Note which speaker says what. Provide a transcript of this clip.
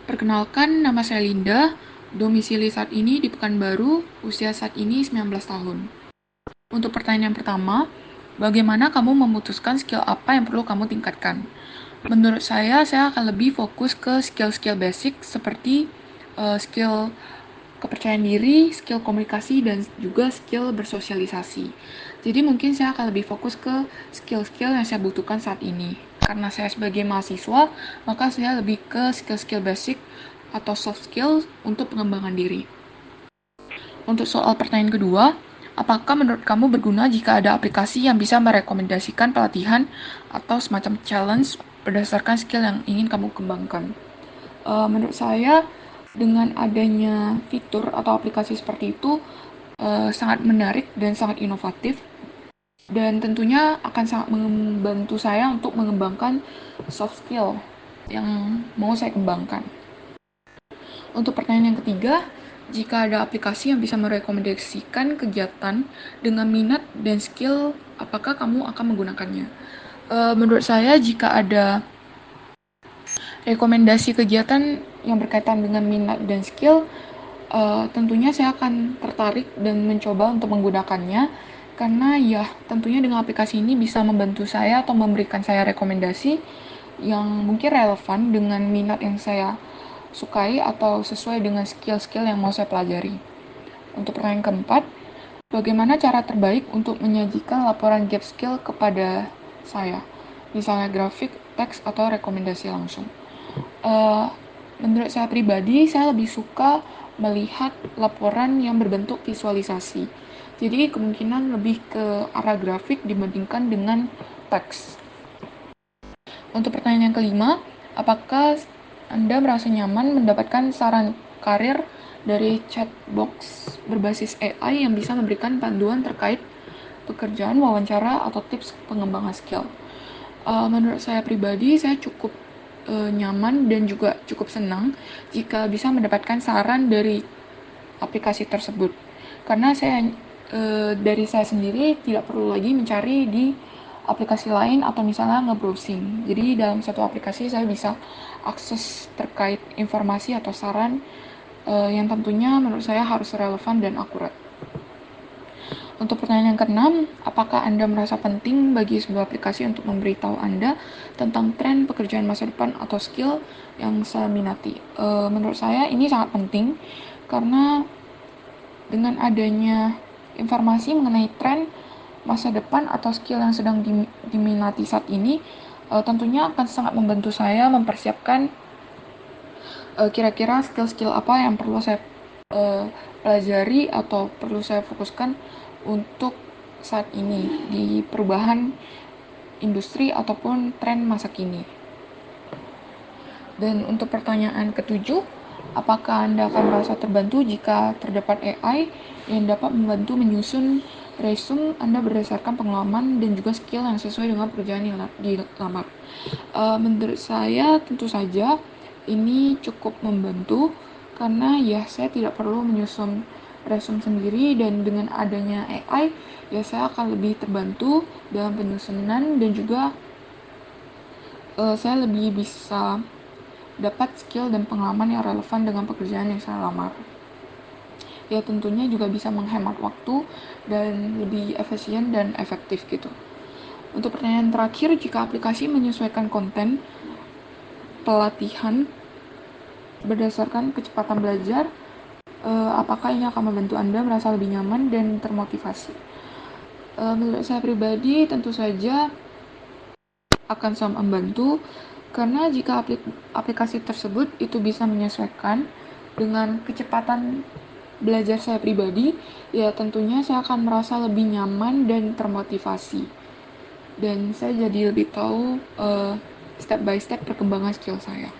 Speaker 1: Perkenalkan, nama saya Linda, domisili saat ini di Pekanbaru, usia saat ini 19 tahun. Untuk pertanyaan pertama, bagaimana kamu memutuskan skill apa yang perlu kamu tingkatkan? Menurut saya akan lebih fokus ke skill-skill basic seperti skill kepercayaan diri, skill komunikasi, dan juga skill bersosialisasi. Jadi mungkin saya akan lebih fokus ke skill-skill yang saya butuhkan saat ini. Karena saya sebagai mahasiswa, maka saya lebih ke skill-skill basic atau soft skill untuk pengembangan diri. Untuk soal pertanyaan kedua, apakah menurut kamu berguna jika ada aplikasi yang bisa merekomendasikan pelatihan atau semacam challenge berdasarkan skill yang ingin kamu kembangkan? Menurut saya, dengan adanya fitur atau aplikasi seperti itu sangat menarik dan sangat inovatif, dan tentunya akan sangat membantu saya untuk mengembangkan soft skill yang mau saya kembangkan. Untuk pertanyaan yang ketiga, jika ada aplikasi yang bisa merekomendasikan kegiatan dengan minat dan skill, apakah kamu akan menggunakannya? Menurut saya, jika ada rekomendasi kegiatan yang berkaitan dengan minat dan skill, tentunya saya akan tertarik dan mencoba untuk menggunakannya, karena ya tentunya dengan aplikasi ini bisa membantu saya atau memberikan saya rekomendasi yang mungkin relevan dengan minat yang saya sukai atau sesuai dengan skill-skill yang mau saya pelajari. Untuk pertanyaan keempat, bagaimana cara terbaik untuk menyajikan laporan gap skill kepada saya? Misalnya grafik, teks, atau rekomendasi langsung. Uh, Menurut saya pribadi, saya lebih suka melihat laporan yang berbentuk visualisasi. Jadi kemungkinan lebih ke arah grafik dibandingkan dengan teks. Untuk pertanyaan yang kelima, apakah Anda merasa nyaman mendapatkan saran karir dari chatbox berbasis AI yang bisa memberikan panduan terkait pekerjaan, wawancara, atau tips pengembangan skill? Menurut saya pribadi, saya cukup nyaman dan juga cukup senang jika bisa mendapatkan saran dari aplikasi tersebut. Karena dari saya sendiri tidak perlu lagi mencari di aplikasi lain atau misalnya nge-browsing. Jadi dalam satu aplikasi saya bisa akses terkait informasi atau saran yang tentunya menurut saya harus relevan dan akurat. Untuk pertanyaan yang keenam, apakah Anda merasa penting bagi sebuah aplikasi untuk memberitahu Anda tentang tren pekerjaan masa depan atau skill yang saya minati? Menurut saya ini sangat penting karena dengan adanya informasi mengenai tren masa depan atau skill yang sedang diminati saat ini, tentunya akan sangat membantu saya mempersiapkan kira-kira skill-skill apa yang perlu saya pelajari atau perlu saya fokuskan untuk saat ini di perubahan industri ataupun tren masa kini. Dan untuk pertanyaan ketujuh, apakah Anda akan merasa terbantu jika terdapat AI yang dapat membantu menyusun resume Anda berdasarkan pengalaman dan juga skill yang sesuai dengan pekerjaan yang dilamar? Menurut saya tentu saja ini cukup membantu karena ya saya tidak perlu menyusun resume sendiri, dan dengan adanya AI ya saya akan lebih terbantu dalam penyusunan dan juga saya lebih bisa dapat skill dan pengalaman yang relevan dengan pekerjaan yang saya lamar. Ya tentunya juga bisa menghemat waktu dan lebih efisien dan efektif gitu. Untuk pertanyaan terakhir, jika aplikasi menyesuaikan konten pelatihan berdasarkan kecepatan belajar, apakah ini akan membantu Anda merasa lebih nyaman dan termotivasi? Menurut saya pribadi tentu saja akan sangat membantu, karena jika aplikasi tersebut itu bisa menyesuaikan dengan kecepatan belajar saya pribadi, ya tentunya saya akan merasa lebih nyaman dan termotivasi, dan saya jadi lebih tahu step by step perkembangan skill saya.